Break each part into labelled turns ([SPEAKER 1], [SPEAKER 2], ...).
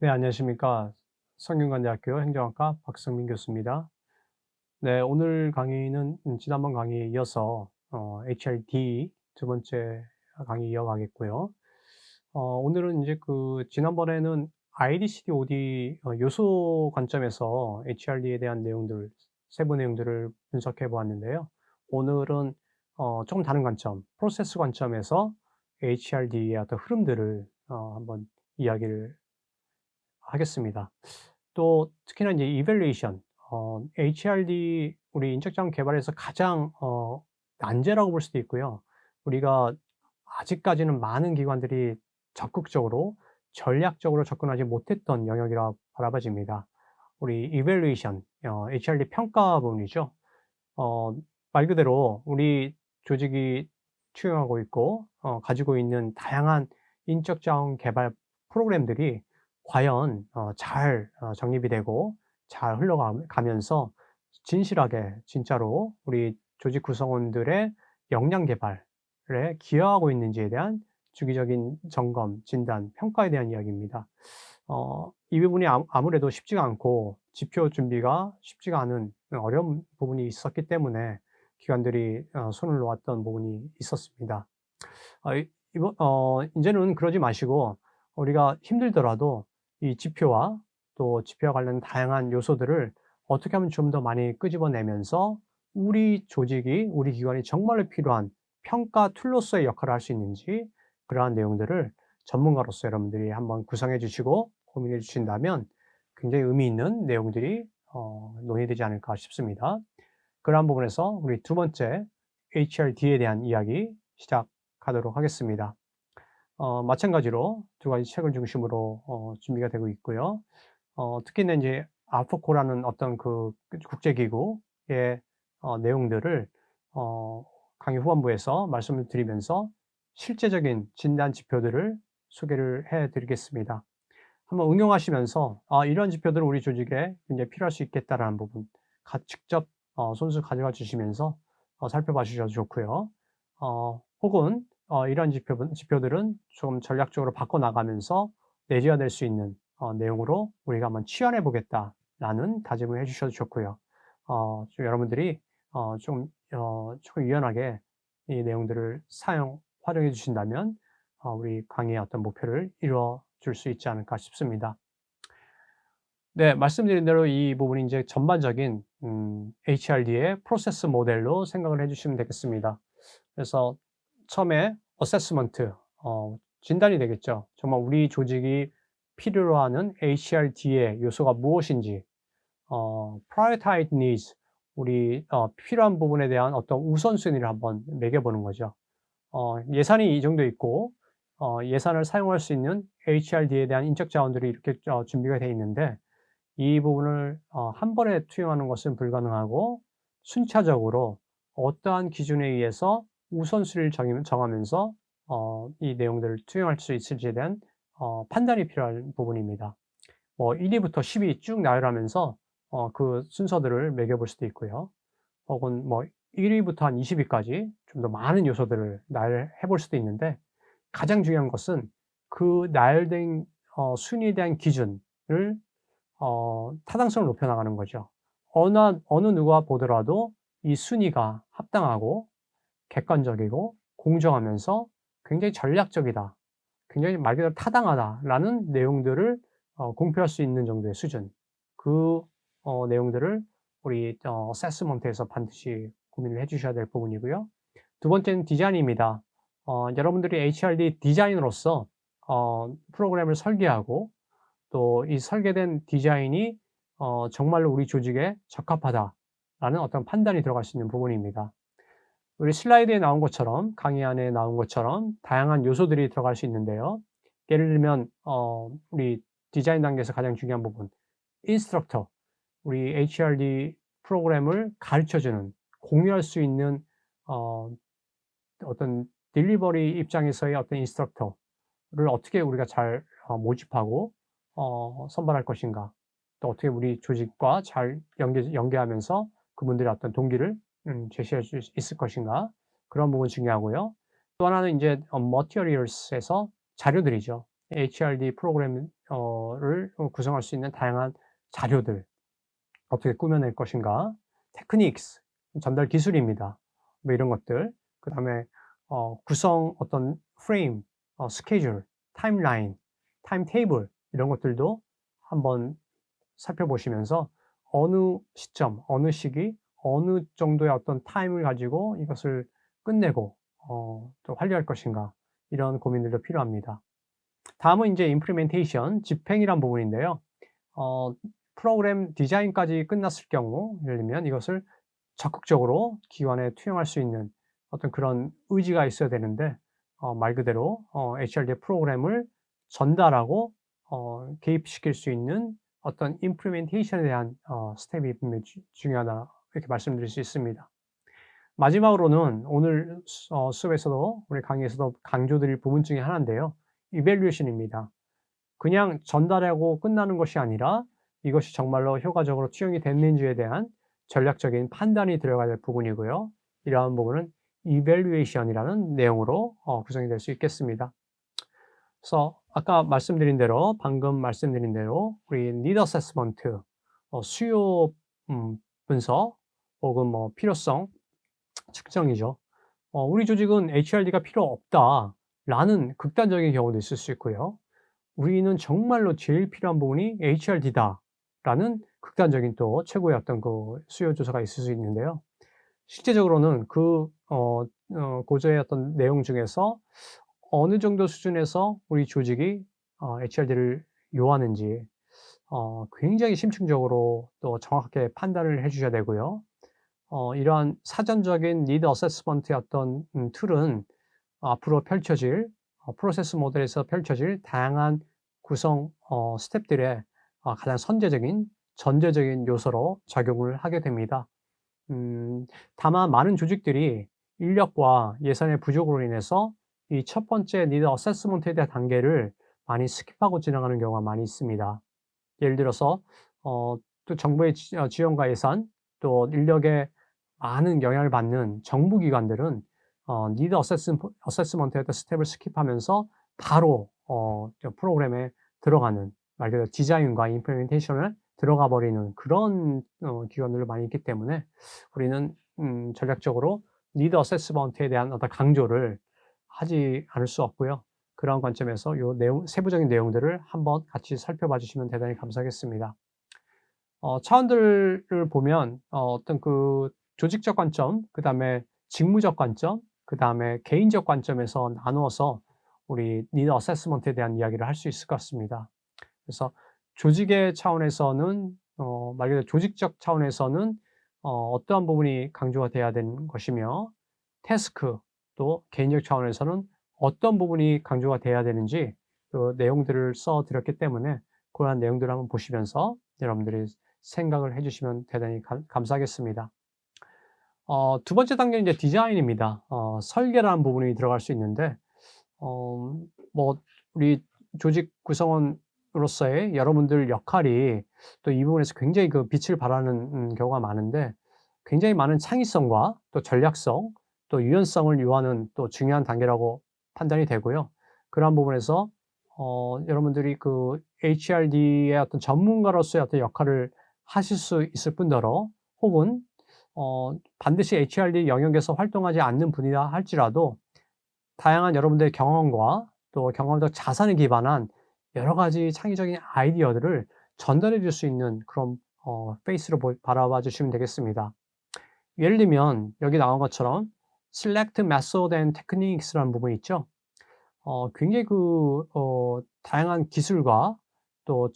[SPEAKER 1] 네, 안녕하십니까. 성균관대학교 행정학과 박성민 교수입니다. 네, 오늘 강의는 지난번 강의에 이어서 HRD 두 번째 강의 이어가겠고요. 오늘은 이제 지난번에는 IDCD, OD 요소 관점에서 HRD에 대한 내용들, 세부 내용들을 분석해 보았는데요. 오늘은 조금 다른 관점, 프로세스 관점에서 HRD의 어떤 흐름들을 한번 이야기를 하겠습니다. 또 특히나 이제 이밸루에이션, HRD 우리 인적자원 개발에서 가장 난제라고 볼 수도 있고요. 우리가 아직까지는 많은 기관들이 적극적으로 전략적으로 접근하지 못했던 영역이라 바라봐집니다. 우리 이밸루에이션, HRD 평가 부분이죠. 어 말 그대로 우리 조직이 투영하고 있고 가지고 있는 다양한 인적 자원 개발 프로그램들이 과연 잘 정립이 되고 잘 가면서 진실하게 진짜로 우리 조직 구성원들의 역량 개발에 기여하고 있는지에 대한 주기적인 점검, 진단, 평가에 대한 이야기입니다. 이 부분이 아무래도 쉽지가 않고 지표 준비가 쉽지가 않은 어려운 부분이 있었기 때문에 기관들이 손을 놓았던 부분이 있었습니다. 이번 인제는 그러지 마시고 우리가 힘들더라도 이 지표와 또 지표와 관련 다양한 요소들을 어떻게 하면 좀 더 많이 끄집어내면서 우리 조직이, 우리 기관이 정말로 필요한 평가 툴로서의 역할을 할 수 있는지, 그러한 내용들을 전문가로서 여러분들이 한번 구상해 주시고 고민해 주신다면 굉장히 의미 있는 내용들이 논의되지 않을까 싶습니다. 그러한 부분에서 우리 두 번째 HRD에 대한 이야기 시작하도록 하겠습니다. 마찬가지로 두 가지 책을 중심으로 준비가 되고 있고요. 특히나 이제 알포코라는 어떤 국제기구의 내용들을 어 강의 후반부에서 말씀을 드리면서 실제적인 진단 지표들을 소개를 해 드리겠습니다. 한번 응용하시면서 '아, 이런 지표들은 우리 조직에 굉장히 필요할 수 있겠다.'라는 부분 직접 손수 가져가 주시면서 살펴봐 주셔도 좋고요. 혹은 이런 지표들은 좀 전략적으로 바꿔 나가면서 내재화될 수 있는 내용으로 우리가 한번 치환해 보겠다라는 다짐을 해 주셔도 좋고요. 좀 여러분들이 조금 유연하게 이 내용들을 활용해 주신다면 우리 강의의 어떤 목표를 이루어 줄 수 있지 않을까 싶습니다. 네, 말씀드린 대로 이 부분이 인제 전반적인 HRD의 프로세스 모델로 생각을 해 주시면 되겠습니다. 그래서 처음에 어세스먼트, 진단이 되겠죠. 정말 우리 조직이 필요로 하는 HRD의 요소가 무엇인지, prioritize needs, 우리 필요한 부분에 대한 어떤 우선순위를 한번 매겨 보는 거죠. 예산이 이 정도 있고 예산을 사용할 수 있는 HRD에 대한 인적 자원들이 이렇게 준비가 돼 있는데, 이 부분을 한 번에 투영하는 것은 불가능하고 순차적으로 어떠한 기준에 의해서 우선순위를 정하면서 이 내용들을 투영할 수 있을지에 대한 판단이 필요한 부분입니다. 뭐 1 위부터 10위 쭉 나열하면서 그 순서들을 매겨 볼 수도 있고요. 혹은 뭐 1 위부터 한 20 위까지 좀 더 많은 요소들을 나열해 볼 수도 있는데, 가장 중요한 것은 그 나열된 순위에 대한 기준을 타당성을 높여 나가는 거죠. 어느 누가 보더라도 이 순위가 합당하고 객관적이고 공정하면서 굉장히 전략적이다, 굉장히 말 그대로 타당하다라는 내용들을 공표할 수 있는 정도의 수준. 그 내용들을 우리 어세스먼트에서 반드시 고민을 해 주셔야 될 부분이고요. 두 번째는 디자인입니다. 여러분들이 HRD 디자이너로서 프로그램을 설계하고 또 이 설계된 디자인이 정말로 우리 조직에 적합하다라는 어떤 판단이 들어갈 수 있는 부분입니다. 우리 슬라이드에 나온 것처럼, 강의 안에 나온 것처럼 다양한 요소들이 들어갈 수 있는데요. 예를 들면 우리 디자인 단계에서 가장 중요한 부분, 인스트럭터, 우리 HRD 프로그램을 가르쳐 주는, 공유할 수 있는 어 어떤 딜리버리 입장에서의 어떤 인스트럭터를 어떻게 우리가 잘 모집하고 선발할 것인가. 또 어떻게 우리 조직과 잘 연계하면서 그분들의 어떤 동기를 제시할 수 있을 것인가. 그런 부분이 중요하고요. 또 하나는 인제 materials에서 자료들이죠. HRD 프로그램 를 구성할 수 있는 다양한 자료들, 어떻게 꾸며낼 것인가, 테크닉스, 전달 기술입니다. 뭐 이런 것들. 그다음에 구성 어떤 프레임, 스케줄, 타임라인, 타임테이블 이런 것들도 한번 살펴보시면서 어느 시점, 어느 시기, 어느 정도의 어떤 타임을 가지고 이것을 끝내고 또 완료할 것인가 이런 고민들도 필요합니다. 다음은 이제 implementation, 집행이란 부분인데요. 어 프로그램 디자인까지 끝났을 경우 예를 들면 이것을 적극적으로 기관에 투영할 수 있는 어떤 그런 의지가 있어야 되는데 말 그대로 HRD 프로그램을 전달하고 개입시킬 수 있는 어떤 implementation에 대한 스텝이 분명히 중요하다 이렇게 말씀드릴 수 있습니다. 마지막으로는 오늘 수업에서도 우리 강의에서도 강조드릴 부분 중에 하나인데요. evaluation입니다. 그냥 전달하고 끝나는 것이 아니라 이것이 정말로 효과적으로 투영이 됐는지에 대한 전략적인 판단이 들어가야 될 부분이고요. 이러한 부분은 evaluation이라는 내용으로 구성이 될 수 있겠습니다. 그래서 아까 말씀드린 대로 방금 말씀드린 대로 우리 need assessment, 수요 분석 혹은 뭐 필요성 측정이죠. 우리 조직은 HRD가 필요 없다라는 극단적인 경우도 있을 수 있고요. 우리는 정말로 제일 필요한 부분이 HRD다라는 극단적인 또 최고의 어떤 그 수요 조사가 있을 수 있는데요. 실제적으로는 그 고저의 어떤 내용 중에서 어느 정도 수준에서 우리 조직이 HRD를 요하는지 굉장히 심층적으로 또 정확하게 판단을 해 주셔야 되고요. 이러한 사전적인 니드 어세스먼트의 어떤 툴은 앞으로 펼쳐질 프로세스 모델에서 펼쳐질 다양한 구성 스텝들의 가장 선제적인 전제적인 요소로 작용을 하게 됩니다. 다만 많은 조직들이 인력과 예산의 부족으로 인해서 이 첫 번째 니드 어세스먼트에 대한 단계를 많이 스킵하고 지나가는 경우가 많이 있습니다. 예를 들어서 또 정부의 지원과 예산 또 인력의 많은 영향을 받는 정부 기관들은 니드 어세스먼트의 스텝을 스킵하면서 바로 프로그램에 들어가는 말 그대로 디자인과 임플리멘테이션을 들어가 버리는 그런 기관들도 많이 있기 때문에 우리는 전략적으로 니드 어세스먼트에 대한 어떤 강조를 하지 않을 수 없고요. 그런 관점에서 요 내용 세부적인 내용들을 한번 같이 살펴봐 주시면 대단히 감사하겠습니다. 차원들을 보면 어떤 그 조직적 관점, 그다음에 직무적 관점, 그다음에 개인적 관점에서 나누어서 우리 니드 어세스먼트에 대한 이야기를 할 수 있을 것 같습니다. 그래서 조직의 차원에서는 말 그대로 조직적 차원에서는 어떠한 부분이 강조가 돼야 되는 것이며 태스크 또 개인적 차원에서는 어떤 부분이 강조가 돼야 되는지 그 내용들을 써 드렸기 때문에 그러한 내용들을 한번 보시면서 여러분들이 생각을 해 주시면 대단히 감사하겠습니다. 두 번째 단계는 이제 디자인입니다. 설계라는 부분이 들어갈 수 있는데 뭐 우리 조직 구성원으로서의 여러분들 역할이 또 이 부분에서 굉장히 그 빛을 발하는 경우가 많은데 굉장히 많은 창의성과 또 전략성 또 유연성을 요하는 또 중요한 단계라고 판단이 되고요. 그러한 부분에서 여러분들이 그 HRD의 어떤 전문가로서의 어떤 역할을 하실 수 있을 뿐더러 혹은 반드시 HRD 영역에서 활동하지 않는 분이라 할지라도 다양한 여러분들의 경험과 또 경험적 자산에 기반한 여러 가지 창의적인 아이디어들을 전달해 줄 수 있는 그런 페이스로 바라봐 주시면 되겠습니다. 예를 들면 여기 나온 것처럼 select method and techniques라는 부분이 있죠. 굉장히 그 다양한 기술과 또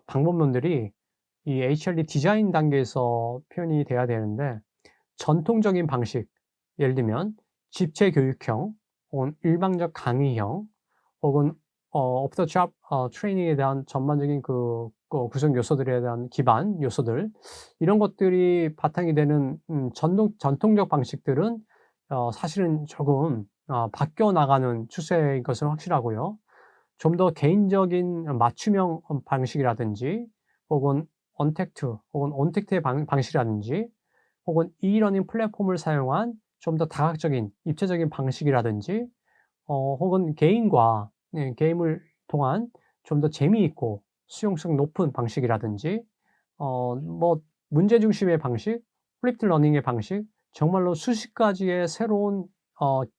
[SPEAKER 1] 방법론들이 이 HRD 디자인 단계에서 표현이 돼야 되는데 전통적인 방식, 예를 들면 집체 교육형 혹은 일방적 강의형 혹은 오프 더 잡 트레이닝에 대한 전반적인 그 구성 요소들에 대한 기반 요소들 이런 것들이 바탕이 되는 전통적 방식들은 사실은 조금 바뀌어 나가는 추세인 것은 확실하고요. 좀 더 개인적인 맞춤형 방식이라든지 혹은 언택트 혹은 온택트의 방식이라든지 혹은 e-러닝 플랫폼을 사용한 좀 더 다각적인 입체적인 방식이라든지 혹은 게임과 게임을 통한 좀 더 재미있고 수용성 높은 방식이라든지 뭐 문제 중심의 방식, 플립드 러닝의 방식, 정말로 수십 가지의 새로운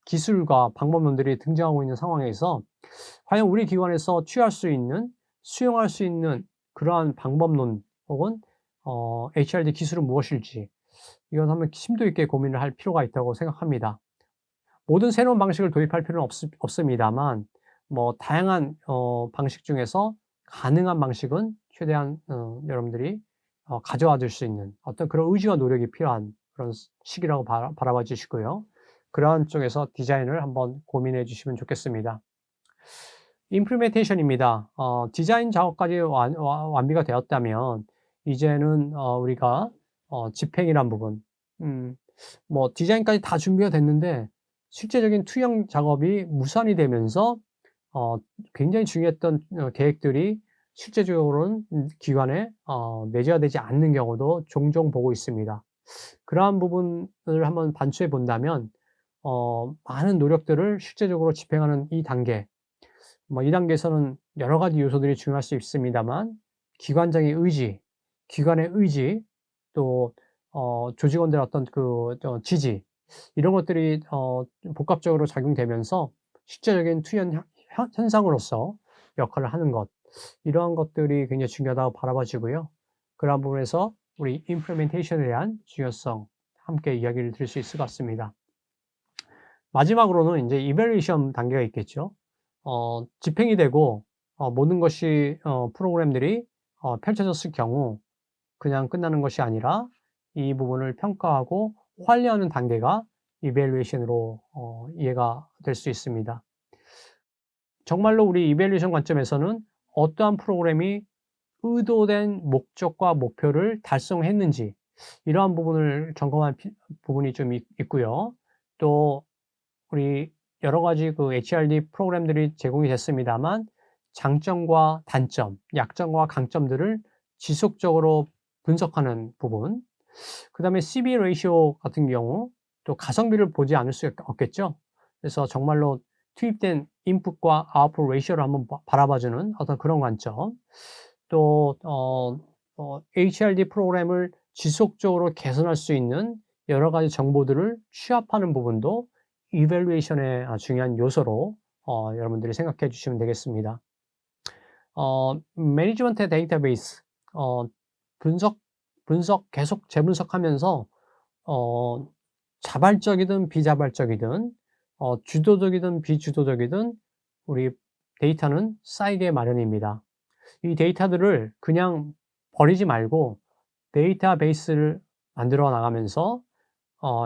[SPEAKER 1] 기술과 방법론들이 등장하고 있는 상황에서 과연 우리 기관에서 취할 수 있는, 수용할 수 있는 그러한 방법론 혹은 HRD 기술은 무엇일지 이건 한번 심도 있게 고민을 할 필요가 있다고 생각합니다. 모든 새로운 방식을 도입할 필요는 없습니다만 뭐 다양한 방식 중에서 가능한 방식은 최대한 여러분들이 가져와 줄 수 있는 어떤 그런 의지와 노력이 필요한 그런 시기라고 바라봐 주시고요. 그러한 쪽에서 디자인을 한번 고민해 주시면 좋겠습니다. 임플리멘테이션입니다. 디자인 작업까지 완비가 되었다면 이제는 우리가 집행이란 부분, 뭐 디자인까지 다 준비가 됐는데 실제적인 투영 작업이 무산이 되면서 굉장히 중요했던 계획들이 실제적으로는 기관에 내재화되지 않는 경우도 종종 보고 있습니다. 그러한 부분을 한번 반추해 본다면 많은 노력들을 실제적으로 집행하는 이 단계, 뭐 이 단계에서는 여러 가지 요소들이 중요할 수 있습니다만 기관장의 의지, 기관의 의지, 또 조직원들의 어떤 지지, 이런 것들이 복합적으로 작용되면서 실제적인 투현 현상으로서 역할을 하는 것, 이러한 것들이 굉장히 중요하다고 바라봐지고요. 그러한 부분에서 우리 implementation에 대한 중요성 함께 이야기를 드릴 수 있을 것 같습니다. 마지막으로는 이제 evaluation 단계가 있겠죠. 집행이 되고 모든 것이 프로그램들이 펼쳐졌을 경우 그냥 끝나는 것이 아니라 이 부분을 평가하고 관리하는 단계가 evaluation으로 이해가 될 수 있습니다. 정말로 우리 evaluation 관점에서는 어떠한 프로그램이 의도된 목적과 목표를 달성했는지 이러한 부분을 점검할 부분이 좀 있고요. 또 우리 여러 가지 그 HRD 프로그램들이 제공이 됐습니다만 장점과 단점, 약점과 강점들을 지속적으로 분석하는 부분, 그다음에 CB 레이시오 같은 경우 또 가성비를 보지 않을 수 없겠죠. 그래서 정말로 투입된 인풋과 아웃풋 레이시오를 한번 바라봐주는 어떤 그런 관점, 또 HRD 프로그램을 지속적으로 개선할 수 있는 여러 가지 정보들을 취합하는 부분도 이밸루에이션의 중요한 요소로 여러분들이 생각해 주시면 되겠습니다. 매니지먼트 데이터베이스 분석 계속 재분석하면서 자발적이든 비자발적이든 주도적이든 비주도적이든 우리 데이터는 쌓이게 마련입니다. 이 데이터들을 그냥 버리지 말고 데이터베이스를 만들어 나가면서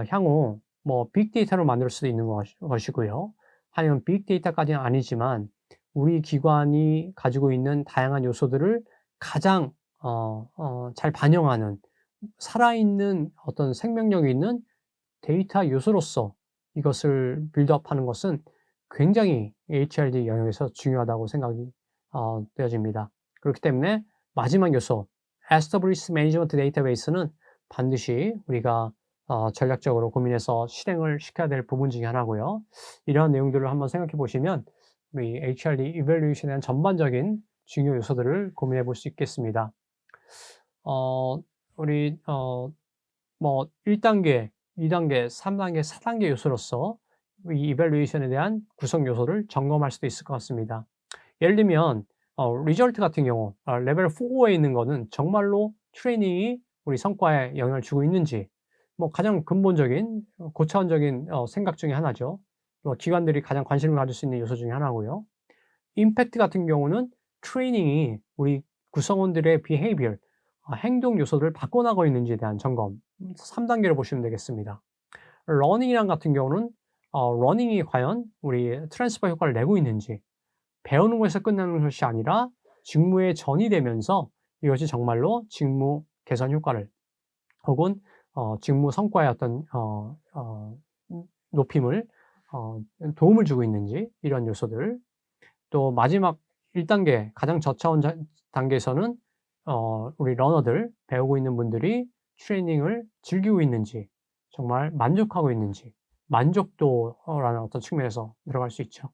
[SPEAKER 1] 향후 뭐 빅데이터를 만들 수도 있는 것이고요. 아니면 빅데이터까지는 아니지만 우리 기관이 가지고 있는 다양한 요소들을 가장 잘 반영하는 살아있는 어떤 생명력이 있는 데이터 요소로서 이것을 빌드업하는 것은 굉장히 HRD 영역에서 중요하다고 생각이 되어집니다. 그렇기 때문에 마지막 요소 Established Management Database는 반드시 우리가 전략적으로 고민해서 실행을 시켜야 될 부분 중에 하나고요. 이러한 내용들을 한번 생각해 보시면 우리 HRD Evaluation에 대한 전반적인 중요 요소들을 고민해 볼 수 있겠습니다. 우리 뭐 1단계, 2단계, 3단계, 4단계 요소로서 이 evaluation에 대한 구성 요소를 점검할 수도 있을 것 같습니다. 예를 들면 리절트 같은 경우 레벨 4에 있는 거는 정말로 트레이닝이 우리 성과에 영향을 주고 있는지 뭐 가장 근본적인 고차원적인 생각 중에 하나죠. 기관들이 가장 관심을 가질 수 있는 요소 중에 하나고요. 임팩트 같은 경우는 트레이닝이 우리 구성원들의 behavior, 행동 요소들을 바꿔나가고 있는지에 대한 점검, 3단계로 보시면 되겠습니다. 러닝이랑 같은 경우는 러닝이 과연 우리 트랜스퍼 효과를 내고 있는지, 배우는 것에서 끝나는 것이 아니라 직무에 전이되면서 이것이 정말로 직무 개선 효과를 혹은 직무 성과의 어떤 높임을 도움을 주고 있는지 이런 요소들, 또 마지막 1단계 가장 저차원 단계에서는 우리 러너들 배우고 있는 분들이 트레이닝을 즐기고 있는지 정말 만족하고 있는지 만족도라는 어떤 측면에서 들어갈 수 있죠.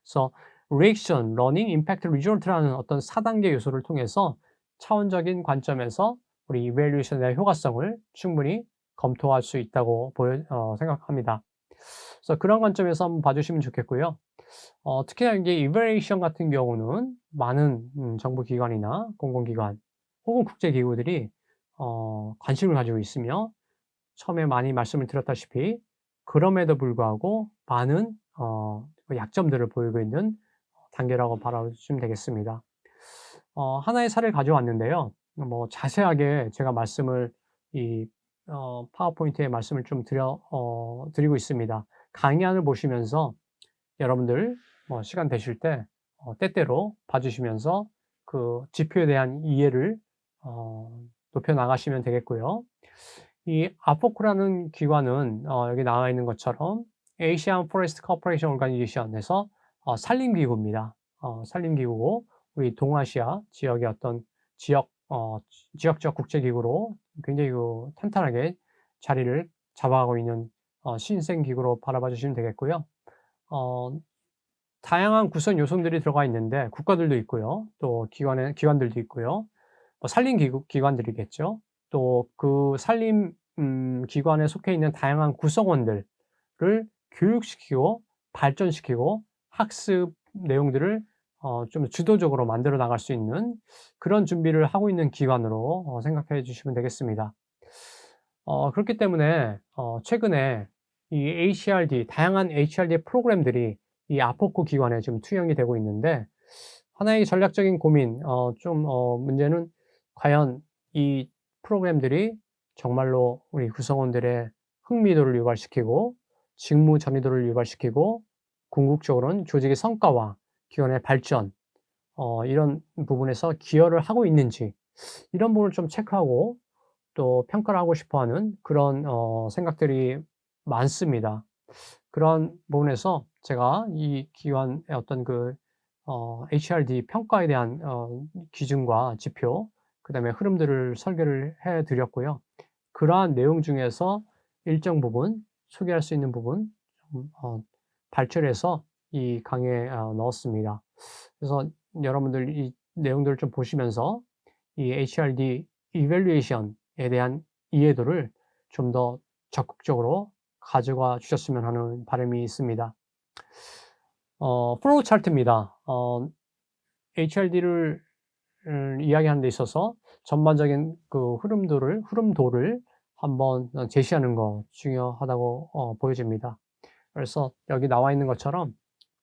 [SPEAKER 1] 그래서 reaction, learning, impact, result라는 어떤 4단계 요소를 통해서 차원적인 관점에서 우리 evaluation에 대한 효과성을 충분히 검토할 수 있다고 생각합니다. 그래서 그런 관점에서 한번 봐주시면 좋겠고요. 특히나 이제 evaluation 같은 경우는 많은 정부기관이나 공공기관 혹은 국제기구들이 관심을 가지고 있으며 처음에 많이 말씀을 드렸다시피 그럼에도 불구하고 많은 약점들을 보이고 있는 단계라고 바라보시면 되겠습니다. 하나의 사례를 가져왔는데요. 뭐 자세하게 제가 말씀을 이 파워포인트에 말씀을 좀 드리고 있습니다. 강의안을 보시면서 여러분들 시간 되실 때 때때로 봐주시면서 그 지표에 대한 이해를 높여 나가시면 되겠고요. 이 아포코라는 기관은 여기 나와 있는 것처럼 Asian Forest Cooperation Organization에서 산림기구입니다. 산림기구고 우리 동아시아 지역의 어떤 지역적 국제기구로 굉장히 탄탄하게 자리를 잡아가고 있는 신생기구로 바라봐 주시면 되겠고요. 다양한 구성 요소들이 들어가 있는데 국가들도 있고요. 또 기관들도 있고요. 기관들이겠죠. 또 그 산림 기관에 속해 있는 다양한 구성원들을 교육시키고 발전시키고 학습 내용들을 좀 주도적으로 만들어 나갈 수 있는 그런 준비를 하고 있는 기관으로 생각해 주시면 되겠습니다. 그렇기 때문에 최근에 이 HRD 다양한 HRD 프로그램들이 이 아포코 기관에 좀 투영이 되고 있는데 하나의 전략적인 고민 문제는 과연 이 프로그램들이 정말로 우리 구성원들의 흥미도를 유발시키고 직무 전이도를 유발시키고 궁극적으로는 조직의 성과와 기관의 발전 이런 부분에서 기여를 하고 있는지 이런 부분을 좀 체크하고 또 평가를 하고 싶어 하는 그런 생각들이 많습니다. 그런 부분에서 제가 이 기관의 어떤 HRD 평가에 대한 기준과 지표 그다음에 흐름들을 설계를 해 드렸고요. 그러한 내용 중에서 일정 부분 소개할 수 있는 부분 발췌를 해서 이 강의에 넣었습니다. 그래서 여러분들 이 내용들을 좀 보시면서 이 HRD evaluation에 대한 이해도를 좀 더 적극적으로 가져가 주셨으면 하는 바람이 있습니다. 플로우 차트입니다. HRD를 이야기하는 데 있어서 전반적인 그 흐름도를 한번 제시하는 거 중요하다고 보여집니다. 그래서 여기 나와 있는 것처럼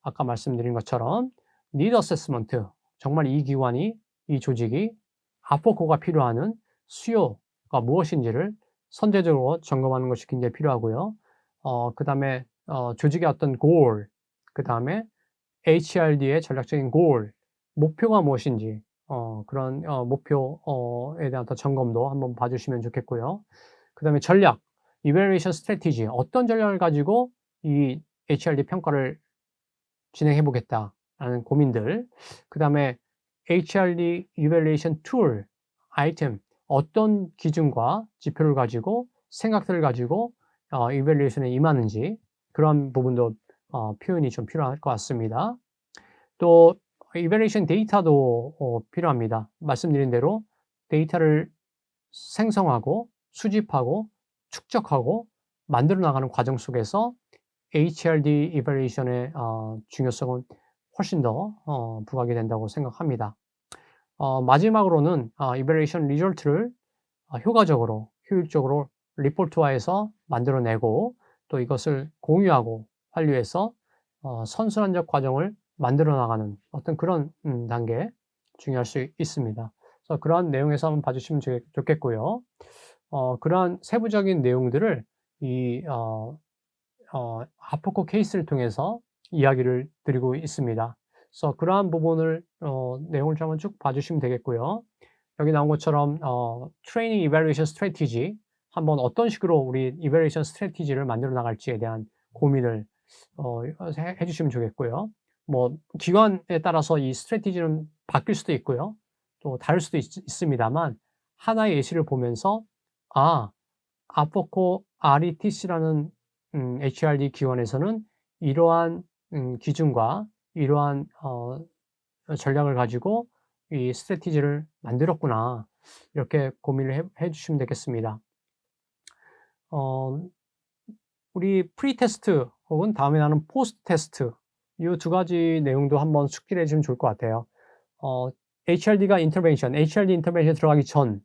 [SPEAKER 1] 아까 말씀드린 것처럼 need assessment 정말 이 기관이 이 조직이 아포코가 필요하는 수요가 무엇인지를 선제적으로 점검하는 것이 굉장히 필요하고요. 그다음에 조직의 어떤 goal, 그다음에 HRD의 전략적인 goal, 목표가 무엇인지 그런 목표에 대한 더 점검도 한번 봐주시면 좋겠고요. 그다음에 전략, evaluation strategy 어떤 전략을 가지고 이 HRD 평가를 진행해 보겠다라는 고민들. 그다음에 HRD evaluation tool, 아이템 어떤 기준과 지표를 가지고 생각들을 가지고 evaluation에 임하는지 그런 부분도 표현이 좀 필요할 것 같습니다. 또 evaluation 데이터도 필요합니다. 말씀드린 대로 데이터를 생성하고 수집하고 축적하고 만들어 나가는 과정 속에서 HRD evaluation의 중요성은 훨씬 더 부각이 된다고 생각합니다. 마지막으로는 evaluation result를 효과적으로, 효율적으로 리포트화해서 만들어내고 또 이것을 공유하고 환류해서 선순환적 과정을 만들어 나가는 어떤 그런 단계 중요할 수 있습니다. 그래서 그러한 내용에서 한번 봐주시면 좋겠고요. 그러한 세부적인 내용들을 이 아포코 케이스를 통해서 이야기를 드리고 있습니다. 그래서 그러한 부분을 내용을 좀 한번 쭉 봐주시면 되겠고요. 여기 나온 것처럼 트레이닝 이밸루에이션 스트래티지 한번 어떤 식으로 우리 이밸루에이션 스트래티지를 만들어 나갈지에 대한 고민을 해주시면 좋겠고요. 뭐 기관에 따라서 이 스트래티지는 바뀔 수도 있고요. 또 다를 수도 있습니다만 하나의 예시를 보면서 아포코 RETC라는 HRD 기관에서는 이러한 기준과 이러한 전략을 가지고 이 스트래티지를 만들었구나. 이렇게 고민을 해 주시면 되겠습니다. 어 우리 프리 테스트 혹은 다음에 나는 포스트 테스트 이 두 가지 내용도 한번 숙지를 해 주면 좋을 것 같아요. 어 HRD가 인터벤션, HRD 인터벤션에 들어가기 전,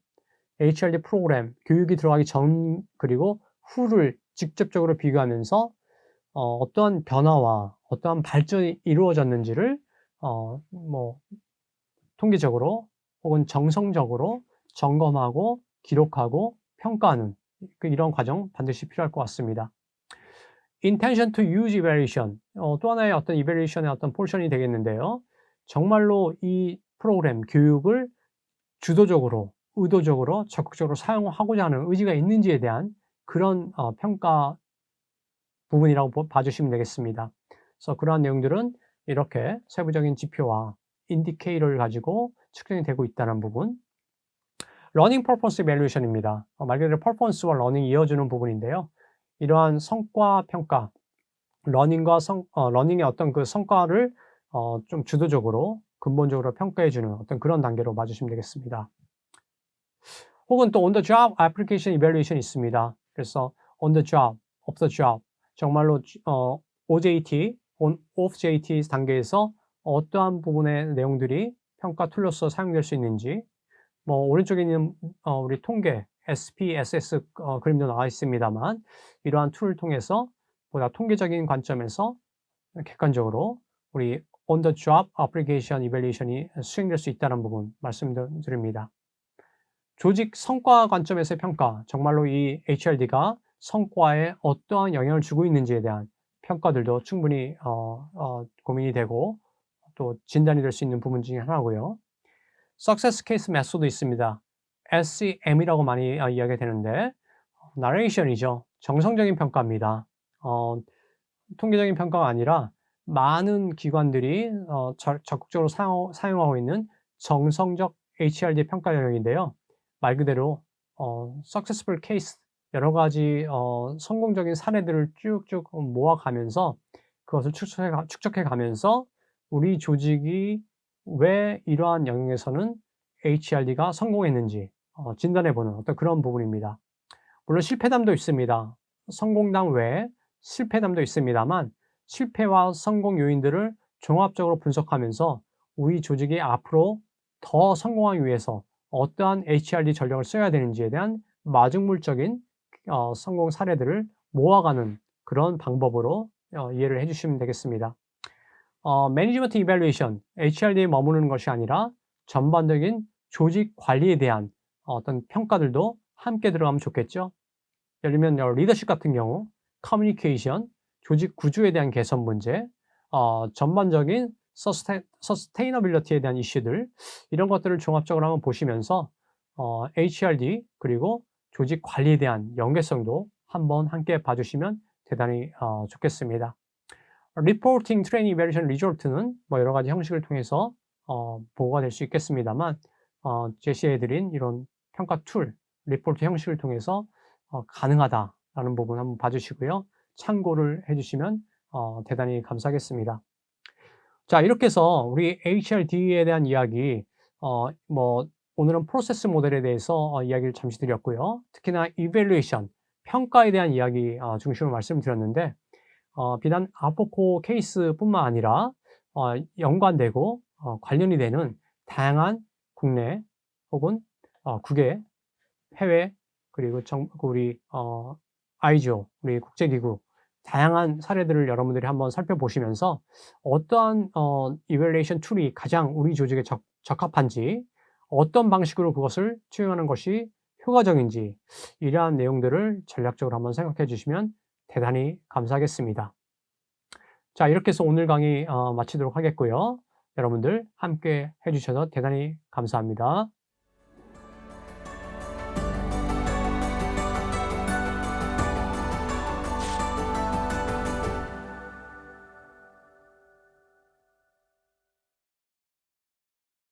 [SPEAKER 1] HRD 프로그램, 교육이 들어가기 전 그리고 후를 직접적으로 비교하면서 어떠한 변화와 어떠한 발전이 이루어졌는지를 뭐 통계적으로 혹은 정성적으로 점검하고 기록하고 평가하는 이런 과정 반드시 필요할 것 같습니다. intention to use evaluation 또 하나의 어떤 evaluation의 어떤 포션이 되겠는데요. 정말로 이 프로그램 교육을 주도적으로 의도적으로 적극적으로 사용하고자 하는 의지가 있는지에 대한 그런 평가 부분이라고 봐주시면 되겠습니다. 그래서 그러한 내용들은 이렇게 세부적인 지표와 인디케이터를 가지고 측정이 되고 있다는 부분. 러닝 퍼포먼스 이밸루에이션입니다. 말 그대로 퍼포먼스와 러닝이 이어주는 부분인데요. 이러한 성과 평가, 러닝의 어떤 그 성과를 좀 주도적으로 근본적으로 평가해주는 어떤 그런 단계로 봐주시면 되겠습니다. 혹은 또 on the job application evaluation 있습니다. 그래서 on the job, off the job 정말로 OJT, off JT 단계에서 어떠한 부분의 내용들이 평가 툴로서 사용될 수 있는지 뭐 오른쪽에 있는 우리 통계 SPSS 그림도 나와 있습니다만 이러한 툴을 통해서 보다 통계적인 관점에서 객관적으로 우리 on the job application evaluation이 수행될 수 있다는 부분 말씀드립니다. 조직 성과 관점에서의 평가, 정말로 이 HRD가 성과에 어떠한 영향을 주고 있는지에 대한 평가들도 충분히 고민이 되고 또 진단이 될 수 있는 부분 중에 하나고요. Success Case Method도 있습니다. SCM이라고 많이 이야기가 되는데 나레이션이죠. 정성적인 평가입니다. 통계적인 평가가 아니라 많은 기관들이 적극적으로 사용하고 있는 정성적 HRD 평가 영역인데요. 말 그대로 successful case 여러 가지 성공적인 사례들을 쭉쭉 모아가면서 그것을 축적해 가면서 우리 조직이 왜 이러한 영역에서는 HRD가 성공했는지 진단해 보는 어떤 그런 부분입니다. 물론 실패담도 있습니다. 성공담 외에 실패담도 있습니다만 실패와 성공 요인들을 종합적으로 분석하면서 우리 조직이 앞으로 더 성공하기 위해서 어떠한 HRD 전략을 써야 되는지에 대한 마중물적인 성공 사례들을 모아가는 그런 방법으로 이해를 해주시면 되겠습니다. 매니지먼트 이밸루에이션, HRD에 머무르는 것이 아니라 전반적인 조직 관리에 대한 어떤 평가들도 함께 들어가면 좋겠죠. 예를 들면 리더십 같은 경우 커뮤니케이션, 조직 구조에 대한 개선 문제, 전반적인 서스테이너빌리티에 대한 이슈들 이런 것들을 종합적으로 한번 보시면서 HRD 그리고 조직 관리에 대한 연계성도 한번 함께 봐주시면 대단히 좋겠습니다. 리포팅, 트레이닝, 이밸루에이션, 리졸트는 뭐 여러 가지 형식을 통해서 보고가 될 수 있겠습니다만 제시해드린 이런 평가 툴, 리포트 형식을 통해서 가능하다라는 부분 한번 봐주시고요. 참고를 해주시면 대단히 감사하겠습니다. 자, 이렇게 해서 우리 HRD에 대한 이야기, 뭐 오늘은 프로세스 모델에 대해서 이야기를 잠시 드렸고요. 특히나 이밸루에이션, 평가에 대한 이야기 중심으로 말씀드렸는데 비단 아포코 케이스뿐만 아니라 연관되고 관련이 되는 다양한 국내 혹은 국외, 해외 그리고 우리 IGO, 우리 국제기구 다양한 사례들을 여러분들이 한번 살펴보시면서 어떠한 이밸루에이션 툴이 가장 우리 조직에 적합한지 어떤 방식으로 그것을 투영하는 것이 효과적인지 이러한 내용들을 전략적으로 한번 생각해 주시면 대단히 감사하겠습니다. 자, 이렇게 해서 오늘 강의 마치도록 하겠고요. 여러분들 함께 해주셔서 대단히 감사합니다.